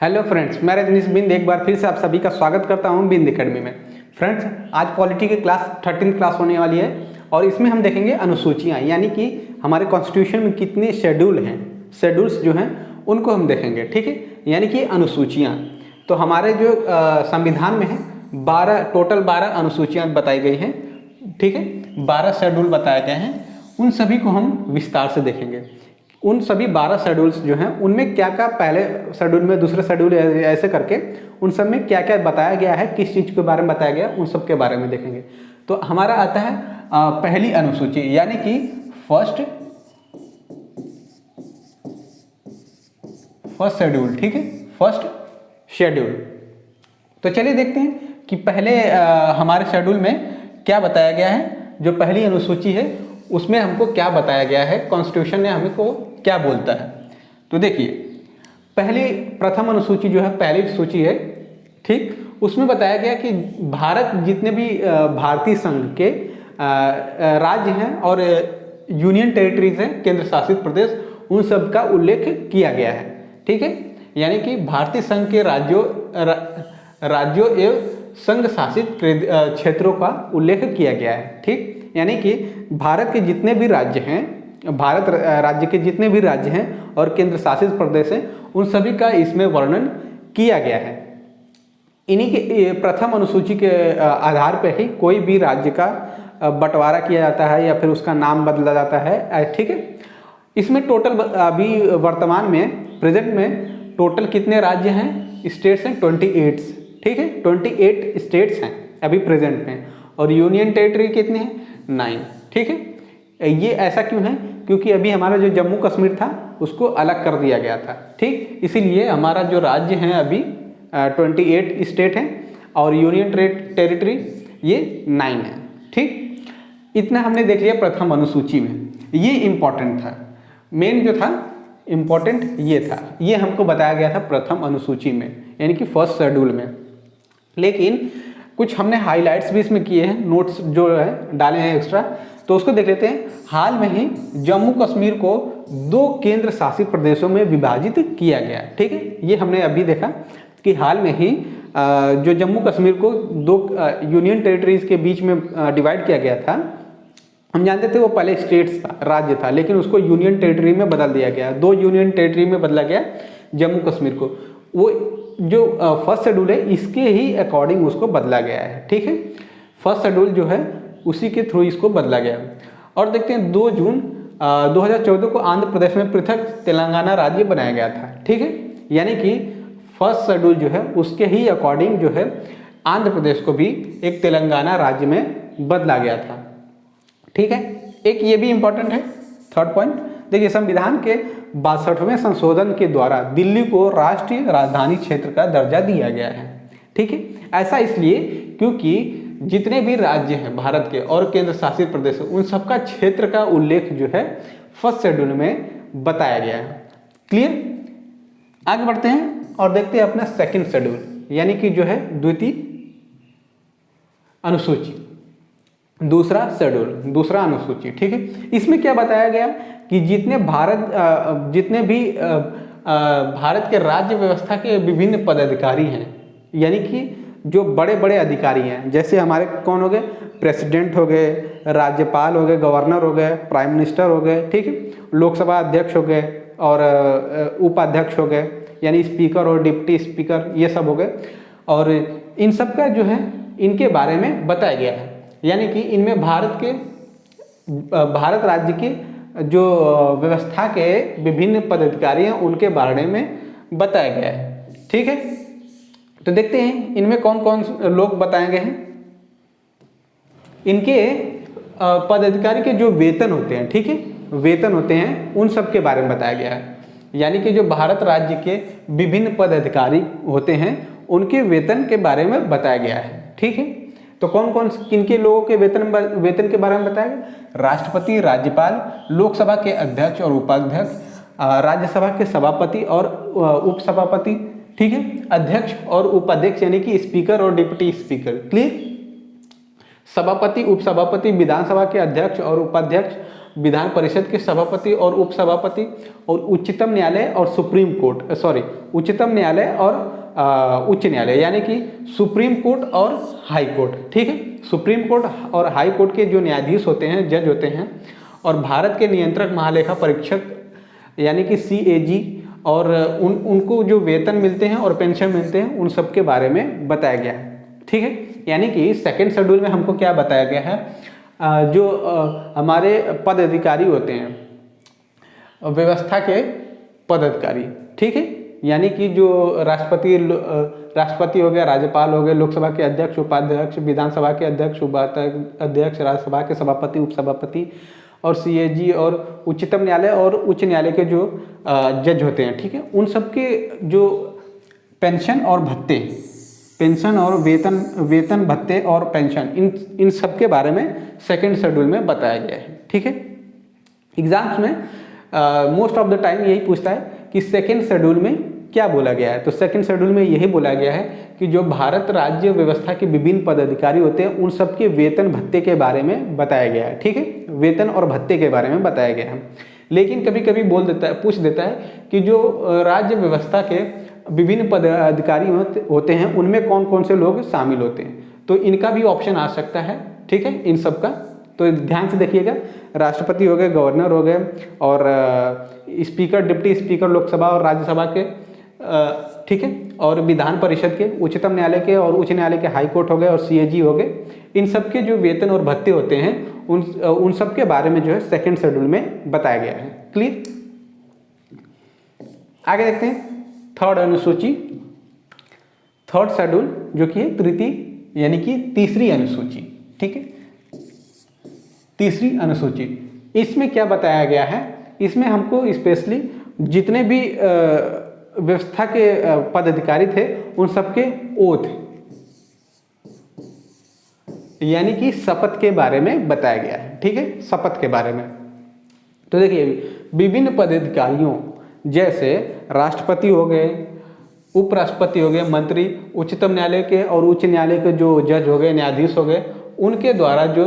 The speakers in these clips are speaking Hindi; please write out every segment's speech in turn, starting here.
हेलो फ्रेंड्स, मैं रजनीश बिंद एक बार फिर से आप सभी का स्वागत करता हूं बिंद एकेडमी में। फ्रेंड्स, आज पॉलिटी की क्लास 13 क्लास होने वाली है और इसमें हम देखेंगे अनुसूचियां, यानी कि हमारे कॉन्स्टिट्यूशन में कितने शेड्यूल हैं, शेड्यूल्स जो हैं उनको हम देखेंगे। ठीक है, यानी कि अनुसूचियाँ। तो हमारे जो संविधान में है 12 अनुसूचियाँ बताई गई हैं। ठीक है, 12 शेड्यूल बताए गए हैं, उन सभी को हम विस्तार से देखेंगे। उन सभी 12 शेड्यूल्स जो हैं उनमें क्या क्या, पहले शेड्यूल में दूसरे शेड्यूल ऐसे करके उन सब में क्या क्या बताया गया है, किस चीज़ के बारे में बताया गया, उन सब के बारे में देखेंगे। तो हमारा आता है पहली अनुसूची, यानी कि फर्स्ट शेड्यूल। ठीक है, फर्स्ट शेड्यूल। तो चलिए देखते हैं कि पहले हमारे शेड्यूल में क्या बताया गया है। जो पहली अनुसूची है उसमें हमको क्या बताया गया है, कॉन्स्टिट्यूशन ने हमको क्या बोलता है। तो देखिए, प्रथम अनुसूची जो है, पहली सूची है, ठीक, उसमें बताया गया कि भारत जितने भी भारतीय संघ के राज्य हैं और यूनियन टेरिटरीज हैं, केंद्र शासित प्रदेश, उन सब का उल्लेख किया गया है। ठीक है, यानी कि भारतीय संघ के राज्यों एवं संघ शासित क्षेत्रों का उल्लेख किया गया है। ठीक, यानी कि भारत के जितने भी राज्य हैं, भारत राज्य के जितने भी राज्य हैं और केंद्र शासित प्रदेश हैं, उन सभी का इसमें वर्णन किया गया है। इन्हीं के प्रथम अनुसूची के आधार पर ही कोई भी राज्य का बंटवारा किया जाता है या फिर उसका नाम बदला जाता है। ठीक है, इसमें टोटल अभी वर्तमान में, प्रेजेंट में टोटल कितने राज्य हैं, स्टेट्स हैं 28। ठीक है, 28 स्टेट्स हैं अभी प्रेजेंट में, और यूनियन टेरिटरी कितने हैं, 9। ठीक है, ये ऐसा क्यों है, क्योंकि अभी हमारा जो जम्मू कश्मीर था उसको अलग कर दिया गया था। ठीक, इसीलिए हमारा जो राज्य हैं अभी 28 स्टेट हैं और यूनियन टेरिटरी ये 9 है। ठीक, इतना हमने देख लिया प्रथम अनुसूची में। ये इम्पॉर्टेंट था, मेन जो था इम्पॉर्टेंट ये था, ये हमको बताया गया था प्रथम अनुसूची में, यानी कि फर्स्ट शेड्यूल में। लेकिन कुछ हमने हाइलाइट्स भी इसमें किए हैं, नोट्स जो है डाले हैं एक्स्ट्रा, तो उसको देख लेते हैं। हाल में ही जम्मू कश्मीर को 2 केंद्र शासित प्रदेशों में विभाजित किया गया। ठीक है, ये हमने अभी देखा कि हाल में ही जो जम्मू कश्मीर को 2 यूनियन टेरिटरीज के बीच में डिवाइड किया गया था। हम जानते थे वो पहले स्टेट्स था, राज्य था, लेकिन उसको यूनियन टेरिटरी में बदल दिया गया, 2 यूनियन टेरिटरी में बदला गया जम्मू कश्मीर को। वो जो फर्स्ट शेड्यूल है इसके ही अकॉर्डिंग उसको बदला गया है। ठीक है, फर्स्ट शेड्यूल जो है उसी के थ्रू इसको बदला गया। और देखते हैं 2 जून 2014 को आंध्र प्रदेश में पृथक तेलंगाना राज्य बनाया गया था। ठीक है, यानी कि फर्स्ट शेड्यूल जो है उसके ही अकॉर्डिंग जो है आंध्र प्रदेश को भी एक तेलंगाना राज्य में बदला गया था। ठीक है, एक ये भी इंपॉर्टेंट है, थर्ड पॉइंट। देखिए, संविधान के 62वें संशोधन के द्वारा दिल्ली को राष्ट्रीय राजधानी क्षेत्र का दर्जा दिया गया है। ठीक है, ऐसा इसलिए क्योंकि जितने भी राज्य हैं भारत के और केंद्र शासित प्रदेश, उन सबका क्षेत्र का उल्लेख जो है फर्स्ट शेड्यूल में बताया गया है। क्लियर, आगे बढ़ते हैं और देखते हैं अपना सेकंड शेड्यूल, यानी कि जो है द्वितीय अनुसूची, दूसरा शेड्यूल, दूसरा अनुसूची। ठीक है, इसमें क्या बताया गया कि जितने भी भारत के राज्य व्यवस्था के विभिन्न पदाधिकारी हैं, यानी कि जो बड़े बड़े अधिकारी हैं, जैसे हमारे कौन हो गए, प्रेसिडेंट हो गए, राज्यपाल हो गए, गवर्नर हो गए, प्राइम मिनिस्टर हो गए। ठीक है, लोकसभा अध्यक्ष हो गए और उपाध्यक्ष हो गए, यानी स्पीकर और डिप्टी स्पीकर, ये सब हो गए। और इन सब का जो है इनके बारे में बताया गया है, यानी कि इनमें भारत राज्य के जो व्यवस्था के विभिन्न पदाधिकारी हैं उनके बारे में बताया गया है। ठीक है, तो देखते हैं इनमें कौन कौन लोग बताए गए हैं। इनके पदाधिकारी के जो वेतन होते हैं, ठीक है, वेतन होते हैं, उन सब के बारे में बताया गया है। यानी कि जो भारत राज्य के विभिन्न पदाधिकारी होते हैं उनके वेतन के बारे में बताया गया है। ठीक है, तो कौन कौन किनके लोगों के वेतन के बारे में बताया गया, राष्ट्रपति, राज्यपाल, लोकसभा के अध्यक्ष और उपाध्यक्ष, राज्यसभा के सभापति और उपसभापति। ठीक है, अध्यक्ष और उपाध्यक्ष यानी कि स्पीकर और डिप्टी स्पीकर। क्लियर, सभापति, उपसभापति, विधानसभा के अध्यक्ष और उपाध्यक्ष, विधान परिषद के सभापति और उपसभापति, और उच्चतम न्यायालय और सुप्रीम कोर्ट, उच्चतम न्यायालय और उच्च न्यायालय, यानी कि सुप्रीम कोर्ट और हाई कोर्ट। ठीक है, सुप्रीम कोर्ट और हाई कोर्ट के जो न्यायाधीश होते हैं, जज होते हैं, और भारत के नियंत्रक महालेखा परीक्षक यानी कि CAG, और उनको जो वेतन मिलते हैं और पेंशन मिलते हैं, उन सब के बारे में बताया गया है। ठीक है, यानी कि सेकंड शेड्यूल में हमको क्या बताया गया है, जो हमारे पद अधिकारी होते हैं, व्यवस्था के पद अधिकारी। ठीक है, यानी कि जो राष्ट्रपति हो गया, राज्यपाल हो गए, लोकसभा के अध्यक्ष, उपाध्यक्ष, विधानसभा के अध्यक्ष, उपाध्यक्ष, राज्यसभा के सभापति, उपसभापति, और CAG, और उच्चतम न्यायालय और उच्च न्यायालय के जो जज होते हैं। ठीक है, उन सबके जो पेंशन और भत्ते, पेंशन और वेतन भत्ते और पेंशन, इन सब के बारे में सेकंड शेड्यूल में बताया गया है। ठीक है, एग्जाम्स में मोस्ट ऑफ द टाइम यही पूछता है कि सेकंड शेड्यूल में क्या बोला गया है। तो सेकंड शेड्यूल में यही बोला गया है कि जो भारत राज्य व्यवस्था के विभिन्न पदाधिकारी होते हैं, उन सबके वेतन भत्ते के बारे में बताया गया है। ठीक है, वेतन और भत्ते के बारे में बताया गया है। लेकिन कभी कभी पूछ देता है कि जो राज्य व्यवस्था के विभिन्न पदाधिकारी होते हैं, उनमें कौन कौन से लोग शामिल होते हैं, तो इनका भी ऑप्शन आ सकता है। ठीक है, इन सब का तो ध्यान से देखिएगा, राष्ट्रपति हो गए, गवर्नर हो गए, और स्पीकर, डिप्टी स्पीकर लोकसभा और राज्यसभा के, ठीक है, और विधान परिषद के, उच्चतम न्यायालय के और उच्च न्यायालय के, हाई कोर्ट हो गए और CAG हो गए, इन सब के जो वेतन और भत्ते होते हैं, उन सब के बारे में जो है सेकंड शेड्यूल में बताया गया है। क्लियर? आगे देखते हैं थर्ड अनुसूची, थर्ड शेड्यूल, जो कि है तृतीय यानी कि तीसरी अनुसूची। ठीक है, तीसरी अनुसूची, इसमें क्या बताया गया है, इसमें हमको स्पेशली जितने भी व्यवस्था के पदाधिकारी थे, उन सबके ओथ यानी कि शपथ के बारे में बताया गया है। ठीक है, शपथ के बारे में। तो देखिए, विभिन्न पदाधिकारियों जैसे राष्ट्रपति हो गए, उपराष्ट्रपति हो गए, मंत्री, उच्चतम न्यायालय के और उच्च न्यायालय के जो जज हो गए, न्यायाधीश हो गए, उनके द्वारा जो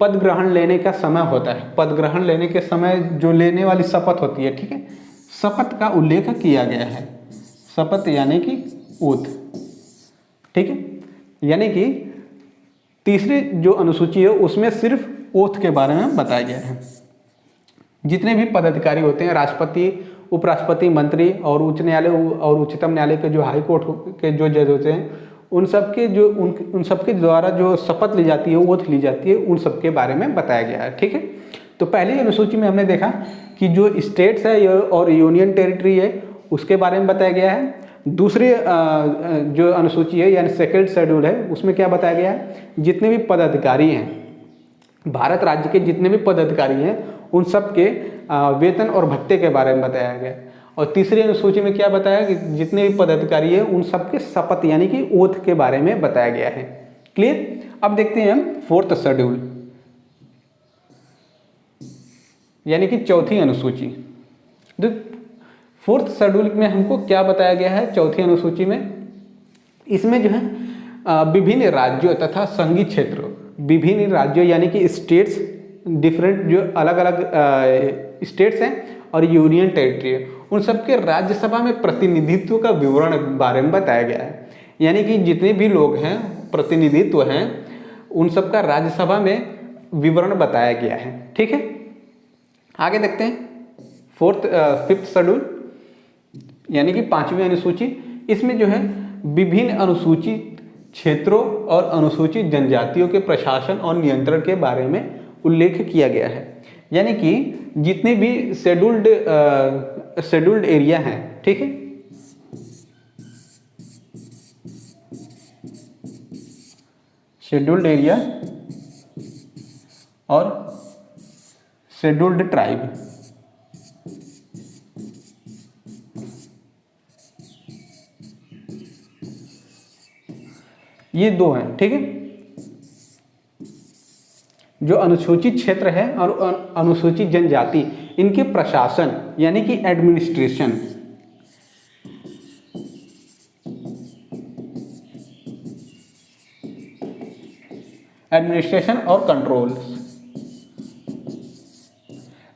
पद ग्रहण लेने का समय होता है, पद ग्रहण लेने के समय जो लेने वाली शपथ होती है, ठीक है, शपथ का उल्लेख किया गया है। शपथ यानी कि ओथ। ठीक है, यानी कि तीसरी जो अनुसूची है उसमें सिर्फ ओथ के बारे में बताया गया है। जितने भी पदाधिकारी होते हैं, राष्ट्रपति, उपराष्ट्रपति, मंत्री और उच्च न्यायालय और उच्चतम न्यायालय के जो हाई कोर्ट के जो जज होते हैं, उन सबके द्वारा जो शपथ ली जाती है, ओथ ली जाती है, उन सब के बारे में बताया गया है। ठीक है, तो पहली अनुसूची में हमने देखा कि जो स्टेट्स है और यूनियन टेरिटरी है, उसके बारे में बताया गया है। दूसरी जो अनुसूची है यानी सेकंड शेड्यूल है, उसमें क्या बताया गया है, जितने भी पदाधिकारी हैं, भारत राज्य के जितने भी पदाधिकारी हैं, उन सब के वेतन और भत्ते के बारे में बताया गया। और तीसरी अनुसूची में क्या बताया कि जितने भी पदाधिकारी हैं, उन सबके शपथ यानी कि ओथ के बारे में बताया गया है। क्लियर? अब देखते हैं हम फोर्थ शेड्यूल यानी कि चौथी अनुसूची। तो फोर्थ शेड्यूल में हमको क्या बताया गया है चौथी अनुसूची में, इसमें जो है विभिन्न राज्यों तथा संघीय क्षेत्रों, विभिन्न राज्यों यानी कि स्टेट्स, डिफरेंट जो अलग अलग स्टेट्स हैं और यूनियन टेरिटरी है, उन सबके राज्यसभा में प्रतिनिधित्व का विवरण बारे में बताया गया है। यानी कि जितने भी लोग हैं, प्रतिनिधित्व हैं, उन सबका राज्यसभा में विवरण बताया गया है। ठीक है, आगे देखते हैं फिफ्थ शेड्यूल यानी कि पांचवी अनुसूची। इसमें जो है विभिन्न अनुसूचित क्षेत्रों और अनुसूचित जनजातियों के प्रशासन और नियंत्रण के बारे में उल्लेख किया गया है। यानी कि जितने भी शेड्यूल्ड एरिया हैं, ठीक है, शेड्यूल्ड एरिया और शेड्यूल्ड ट्राइब, ये दो हैं। ठीक है, जो अनुसूचित क्षेत्र है और अनुसूचित जनजाति, इनके प्रशासन यानी कि एडमिनिस्ट्रेशन, और कंट्रोल,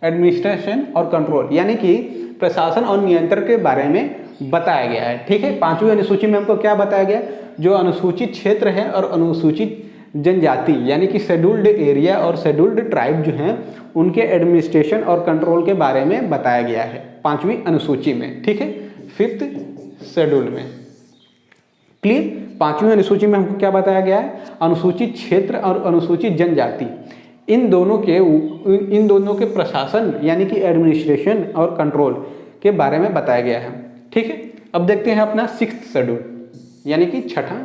एडमिनिस्ट्रेशन और कंट्रोल यानी कि प्रशासन और नियंत्रण के बारे में बताया गया है। ठीक है, 5वीं अनुसूची में हमको क्या बताया गया, जो अनुसूचित क्षेत्र है और अनुसूचित जनजाति यानी कि शेड्यूल्ड एरिया और शेड्यूल्ड ट्राइब जो हैं उनके एडमिनिस्ट्रेशन और कंट्रोल के बारे में बताया गया है 5वीं अनुसूची में। ठीक है, 5th शेड्यूल में। क्लियर, 5वीं अनुसूची में हमको क्या बताया गया है, अनुसूचित क्षेत्र और अनुसूचित जनजाति इन दोनों के प्रशासन यानी कि एडमिनिस्ट्रेशन और कंट्रोल के बारे में बताया गया है। ठीक है, अब देखते हैं अपना 6th शेड्यूल यानी कि 6ठा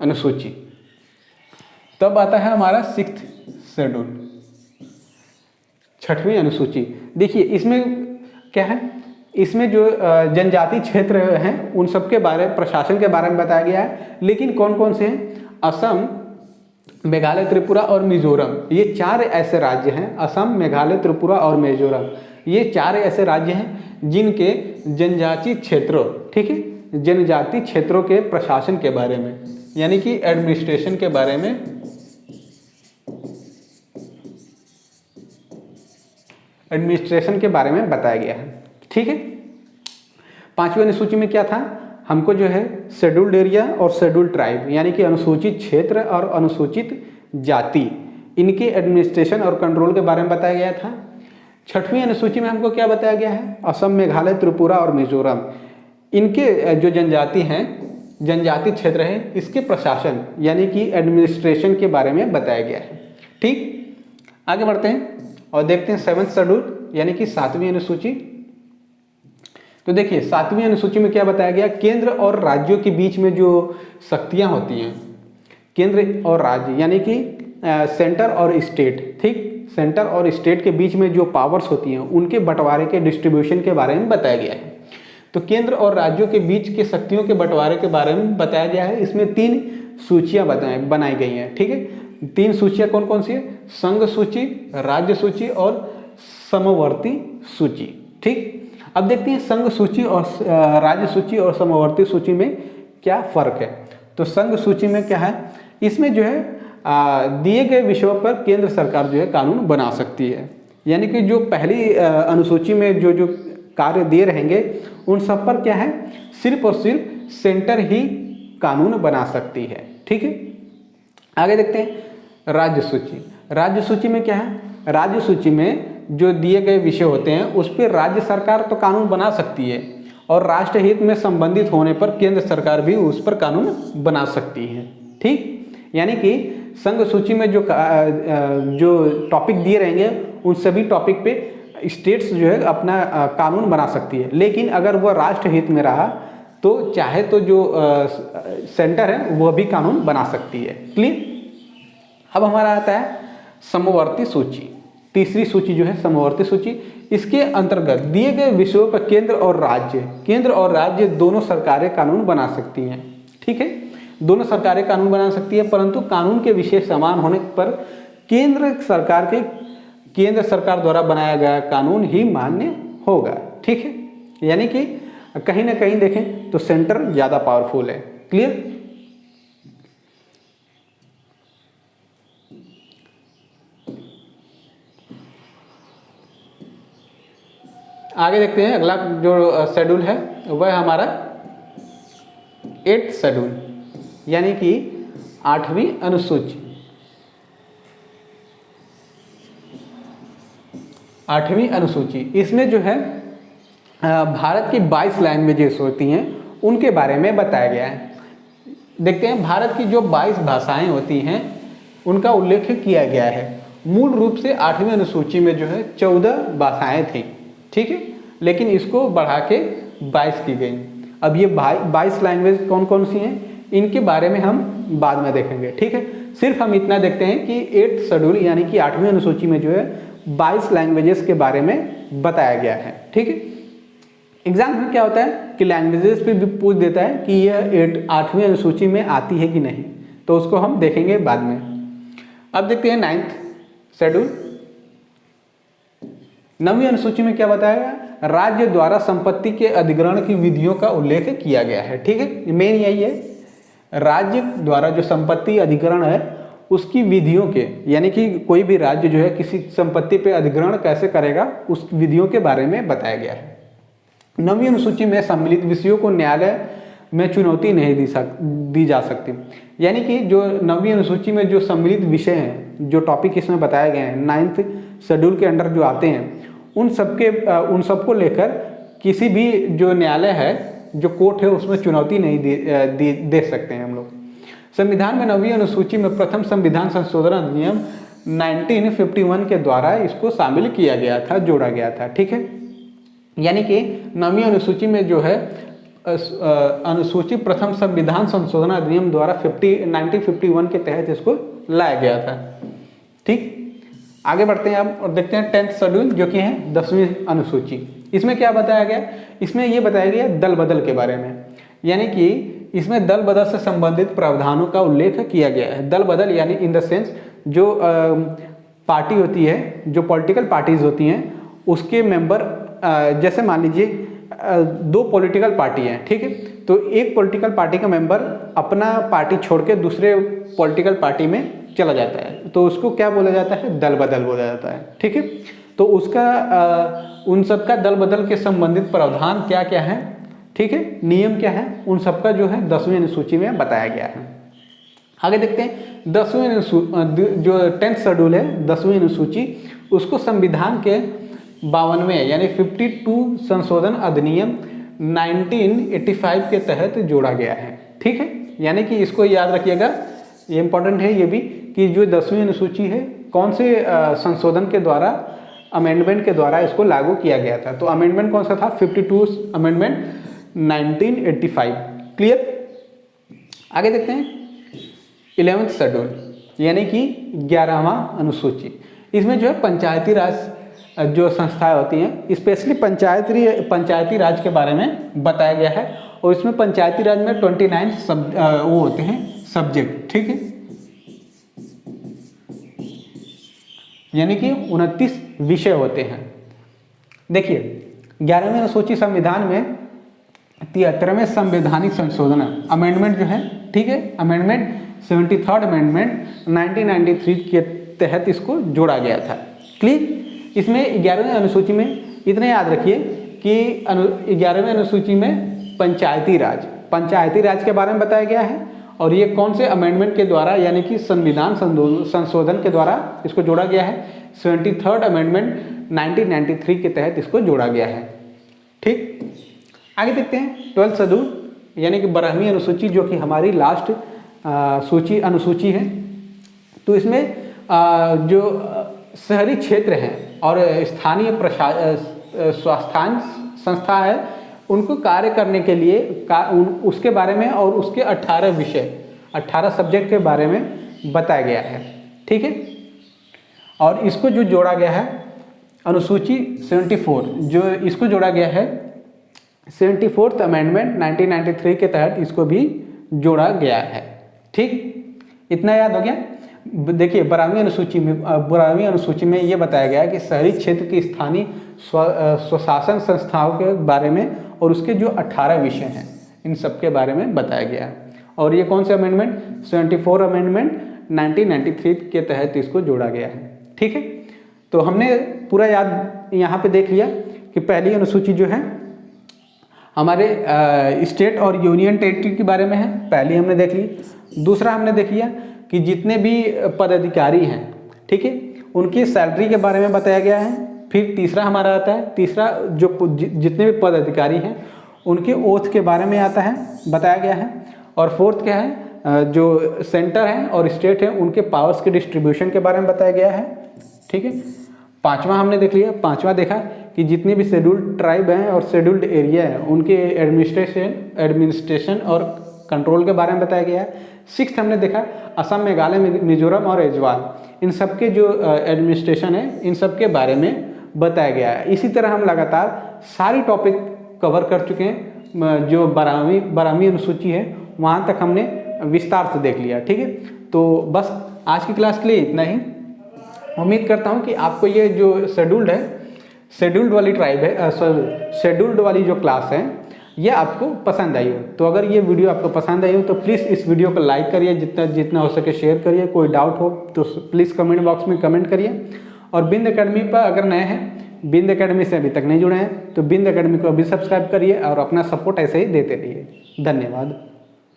अनुसूची। तब आता है हमारा 6th शेड्यूल, 6वीं अनुसूची। देखिए इसमें क्या है, इसमें जो जनजाति क्षेत्र हैं उन सब के बारे प्रशासन के बारे में बताया गया है, लेकिन कौन कौन से हैं, असम, मेघालय, त्रिपुरा और मिजोरम, ये 4 ऐसे राज्य हैं, असम, मेघालय, त्रिपुरा और मिजोरम, ये 4 ऐसे राज्य हैं जिनके जनजाति क्षेत्रों, ठीक है, जनजाति क्षेत्रों के प्रशासन के बारे में यानी कि एडमिनिस्ट्रेशन के बारे में बताया गया है। ठीक है, 5वीं अनुसूची में क्या था, हमको जो है शेड्यूल्ड एरिया और शेड्यूल्ड ट्राइब यानी कि अनुसूचित क्षेत्र और अनुसूचित जाति इनके एडमिनिस्ट्रेशन और कंट्रोल के बारे में बताया गया था। 6वीं अनुसूची में हमको क्या बताया गया है, असम, मेघालय, त्रिपुरा और मिजोरम इनके जो जनजाति हैं, जनजाति क्षेत्र है, इसके प्रशासन यानी कि एडमिनिस्ट्रेशन के बारे में बताया गया है। ठीक, आगे बढ़ते हैं और देखते हैं 7th शेड्यूल यानी कि 7वीं अनुसूची। तो देखिए 7वीं अनुसूची में क्या बताया गया, केंद्र और राज्यों के बीच में जो शक्तियां होती हैं, केंद्र और राज्य यानी कि सेंटर और स्टेट, ठीक, सेंटर और स्टेट के बीच में जो पावर्स होती हैं उनके बंटवारे के डिस्ट्रीब्यूशन के बारे में बताया गया है। तो केंद्र और राज्यों के बीच के शक्तियों के बंटवारे के बारे में बताया गया है। इसमें 3 सूचियां बनाई गई हैं। ठीक है, 3 सूचियां कौन कौन सी है, संघ सूची, राज्य सूची और समवर्ती सूची। ठीक, अब देखते हैं संघ सूची और राज्य सूची और समवर्ती सूची में क्या फर्क है। तो संघ सूची में क्या है, इसमें जो है दिए गए विषयों पर केंद्र सरकार जो है कानून बना सकती है, यानी कि जो पहली अनुसूची में जो जो कार्य दिए रहेंगे उन सब पर क्या है, सिर्फ और सिर्फ सेंटर ही कानून बना सकती है। ठीक है, आगे देखते हैं राज्य सूची। राज्य सूची में क्या है, राज्य सूची में जो दिए गए विषय होते हैं उस पर राज्य सरकार तो कानून बना सकती है और राष्ट्र हित में संबंधित होने पर केंद्र सरकार भी उस पर कानून बना सकती है। ठीक, यानी कि संघ सूची में जो टॉपिक दिए रहेंगे उन सभी टॉपिक पे स्टेट्स जो है अपना कानून बना सकती है, लेकिन अगर वह राष्ट्र हित में रहा तो चाहे तो जो सेंटर है वह भी कानून बना सकती है। क्लियर, अब हमारा आता है समवर्ती सूची, तीसरी सूची जो है समवर्ती सूची। इसके अंतर्गत दिए गए विषयों पर केंद्र और राज्य दोनों सरकारें कानून बना सकती हैं। ठीक है, दोनों सरकारें कानून बना सकती है, परंतु कानून के विषय समान होने पर केंद्र सरकार द्वारा बनाया गया कानून ही मान्य होगा। ठीक है, यानी कि कहीं ना कहीं देखें तो सेंटर ज़्यादा पावरफुल है। क्लियर, आगे देखते हैं अगला जो शेड्यूल है वह हमारा 8th शेड्यूल यानी कि 8वीं अनुसूची। 8वीं अनुसूची, इसमें जो है भारत की 22 लैंग्वेजेस होती हैं उनके बारे में बताया गया है। देखते हैं भारत की जो 22 भाषाएं होती हैं उनका उल्लेख किया गया है। मूल रूप से 8वीं अनुसूची में जो है 14 भाषाएं थी। ठीक है, लेकिन इसको बढ़ा के 22 की गई। अब ये 22 लैंग्वेज कौन कौन सी हैं इनके बारे में हम बाद में देखेंगे। ठीक है, सिर्फ हम इतना देखते हैं कि 8th शेड्यूल यानी कि 8वीं अनुसूची में जो है 22 लैंग्वेजेस के बारे में बताया गया है। ठीक है, एग्जाम में क्या होता है कि लैंग्वेजेस पे भी पूछ देता है कि यह 8वीं अनुसूची में आती है कि नहीं, तो उसको हम देखेंगे बाद में। अब देखते हैं 9th शेड्यूल। 9वीं अनुसूची में क्या बताया गया, राज्य द्वारा संपत्ति के अधिग्रहण की विधियों का उल्लेख किया गया है। ठीक है, मेन यही है, राज्य द्वारा जो संपत्ति अधिग्रहण है उसकी विधियों के, यानी कि कोई भी राज्य जो है किसी संपत्ति पे अधिग्रहण कैसे करेगा उस विधियों के बारे में बताया गया है। 9वीं अनुसूची में सम्मिलित विषयों को न्यायालय में चुनौती नहीं दी जा सकती, यानी कि जो 9वीं अनुसूची में जो सम्मिलित विषय हैं, जो टॉपिक इसमें बताए गए हैं 9th शेड्यूल के अंडर जो आते हैं, उन सबको लेकर किसी भी जो न्यायालय है, जो कोर्ट है, उसमें चुनौती नहीं दे सकते हैं हम लोग। संविधान में 9वीं अनुसूची में प्रथम संविधान संशोधन अधिनियम 1951 के द्वारा इसको शामिल किया गया था, जोड़ा गया था। ठीक है, यानी कि 9वीं अनुसूची में जो है अनुसूची प्रथम संविधान संशोधन अधिनियम द्वारा 1951 के तहत इसको लाया गया था। ठीक, आगे बढ़ते हैं अब और देखते हैं 10th शेड्यूल, जो कि है 10वीं अनुसूची। इसमें क्या बताया गया? इसमें ये बताया गया दल बदल के बारे में, यानी कि इसमें दल बदल से संबंधित प्रावधानों का उल्लेख किया गया है। दल बदल यानी इन द सेंस जो पार्टी होती है, जो पॉलिटिकल पार्टीज होती हैं, उसके मेंबर, जैसे मान लीजिए 2 पॉलिटिकल पार्टी हैं, ठीक है, तो एक पॉलिटिकल पार्टी का मेंबर अपना पार्टी छोड़ के दूसरे पॉलिटिकल पार्टी में चला जाता है, तो उसको क्या बोला जाता है? दल बदल बोला जाता है। ठीक है, तो उसका उन सबका दल बदल के संबंधित प्रावधान क्या क्या है, ठीक है, नियम क्या है, उन सबका जो है 10वीं अनुसूची में बताया गया है। आगे देखते हैं 10वीं जो 10th शेड्यूल है 10वीं अनुसूची, उसको संविधान के 52वें यानी 52 संशोधन अधिनियम 1985 के तहत जोड़ा गया है। ठीक है, यानी कि इसको याद रखिएगा, ये इंपॉर्टेंट है ये भी, कि जो 10वीं अनुसूची है कौन से संशोधन के द्वारा, अमेंडमेंट के द्वारा इसको लागू किया गया था। तो अमेंडमेंट कौन सा था? 52 अमेंडमेंट 1985। क्लियर? आगे देखते हैं 11th शेड्यूल, यानी कि 11वां अनुसूची। इसमें जो है पंचायती राज जो संस्थाएं होती हैं, स्पेशली पंचायती राज के बारे में बताया गया है, और इसमें पंचायती राज में 29 वो होते हैं सब्जेक्ट। ठीक है, यानी कि 29 विषय होते हैं। देखिए 11वीं अनुसूची संविधान में 73वें संवैधानिक संशोधन अमेंडमेंट जो है, ठीक है, अमेंडमेंट 73rd अमेंडमेंट 1993 के तहत इसको जोड़ा गया था। क्लियर? इसमें 11वीं अनुसूची में इतने याद रखिए कि 11वीं अनुसूची में पंचायती राज के बारे में बताया गया है, और ये कौन से अमेंडमेंट के द्वारा, यानी कि संविधान संशोधन के द्वारा इसको जोड़ा गया है? 73rd अमेंडमेंट 1993 के तहत इसको जोड़ा गया है। ठीक, आगे देखते हैं 12th शेड्यूल, यानी कि 12वीं अनुसूची, जो कि हमारी लास्ट अनुसूची है। तो इसमें जो शहरी क्षेत्र हैं और स्थानीय स्वास्थ्य संस्था है, उनको कार्य करने के लिए उसके बारे में और उसके 18 सब्जेक्ट के बारे में बताया गया है। ठीक है, और इसको जो जोड़ा गया है अनुसूची 74, जो इसको जोड़ा गया है 74th अमेंडमेंट 1993 के तहत इसको भी जोड़ा गया है। ठीक, इतना याद हो गया। देखिए 12वीं अनुसूची में ये बताया गया है कि शहरी क्षेत्र की स्थानीय स्वशासन संस्थाओं के बारे में और उसके जो 18 विषय हैं, इन सब के बारे में बताया गया है। और ये कौन से अमेंडमेंट? 74 अमेंडमेंट 1993 के तहत इसको जोड़ा गया है। ठीक है, तो हमने पूरा याद यहाँ पे देख लिया कि पहली अनुसूची जो है हमारे स्टेट और यूनियन टेरिटरी के बारे में है, पहली हमने देख ली। दूसरा हमने देख लिया कि जितने भी पदाधिकारी हैं, ठीक है, उनकी सैलरी के बारे में बताया गया है। फिर तीसरा हमारा आता है, तीसरा जो जितने भी पदाधिकारी हैं उनके ओथ के बारे में आता है, बताया गया है। और फोर्थ क्या है, जो सेंटर हैं और स्टेट हैं उनके पावर्स के डिस्ट्रीब्यूशन के बारे में बताया गया है। ठीक है, पांचवा हमने देख लिया, पांचवा देखा कि जितने भी शेड्यूल्ड ट्राइब हैं और शेड्यूल्ड एरिया है उनके एडमिनिस्ट्रेशन और कंट्रोल के बारे में बताया गया है। सिक्स्थ हमने देखा असम, मेघालय, मिजोरम और ऐजवाल, इन सब के जो एडमिनिस्ट्रेशन है इन सब के बारे में बताया गया है। इसी तरह हम लगातार सारी टॉपिक कवर कर चुके हैं। जो 12वीं अनुसूची है वहाँ तक हमने विस्तार से देख लिया। ठीक है, तो बस आज की क्लास के लिए इतना ही। उम्मीद करता हूँ कि आपको ये जो शेड्यूल्ड है, शेड्यूल्ड वाली ट्राइब है, शेड्यूल्ड वाली जो क्लास है ये आपको पसंद आई हो। तो अगर ये वीडियो आपको पसंद आई हो तो प्लीज़ इस वीडियो को लाइक करिए, जितना हो सके शेयर करिए। कोई डाउट हो तो प्लीज़ कमेंट बॉक्स में कमेंट करिए। और बिंद एकेडमी पर अगर नए हैं, बिंद एकेडमी से अभी तक नहीं जुड़े हैं, तो बिंद एकेडमी को अभी सब्सक्राइब करिए और अपना सपोर्ट ऐसे ही देते रहिए। धन्यवाद।